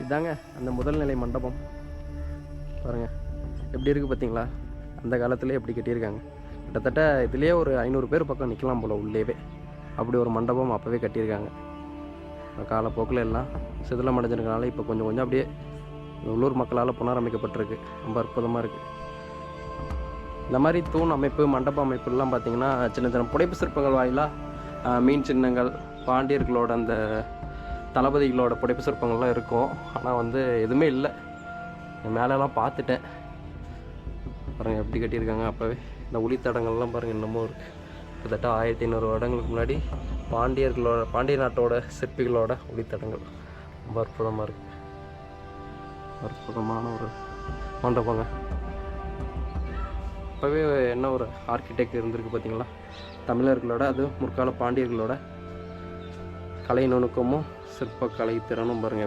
இதாங்க அந்த முதல் நிலை மண்டபம் பாருங்கள், எப்படி இருக்குது பார்த்தீங்களா? அந்த காலத்துலேயே எப்படி கட்டியிருக்காங்க. கிட்டத்தட்ட இதுலேயே ஒரு 500 பேர் பக்கம் நிற்கலாம் போல் உள்ளேவே. அப்படி ஒரு மண்டபம் அப்போவே கட்டியிருக்காங்க. காலப்போக்கில் எல்லாம் சிதிலம் அடைஞ்சிருக்கனால இப்போ கொஞ்சம் கொஞ்சம் அப்படியே உள்ளூர் மக்களால் புனரமைக்கப்பட்டிருக்கு. ரொம்ப அற்புதமாக இருக்குது. இந்த மாதிரி தூண் அமைப்பு, மண்டப அமைப்புலாம் பார்த்திங்கன்னா சின்ன சின்ன புடைப்பு சிற்பங்கள் வாயிலாக மீன் சின்னங்கள், பாண்டியர்களோட அந்த தளபதிகளோட புடைப்பு சிற்பங்கள்லாம் இருக்கும். ஆனால் வந்து எதுவுமே இல்லை. மேலெல்லாம் பார்த்துட்டேன். பாருங்கள் எப்படி கட்டியிருக்காங்க. அப்போவே இந்த ஒளித்தடங்கள்லாம் பாருங்கள் இன்னமும் இருக்குது. கிட்டத்தட்ட 1500 வருடங்களுக்கு முன்னாடி பாண்டிய நாட்டோட சிற்பிகளோட ஒளித்தடங்கள். ரொம்ப அற்புதமாக இருக்குது. அற்புதமான ஒரு மண்டபங்க. அப்போவே என்ன ஒரு ஆர்கிடெக்ட் இருந்திருக்கு பார்த்தீங்களா? தமிழர்களோட, அது முற்கால பாண்டியர்களோட கலை நுணுக்கமும் சிற்பக்கலை திறனும் பாருங்கள்.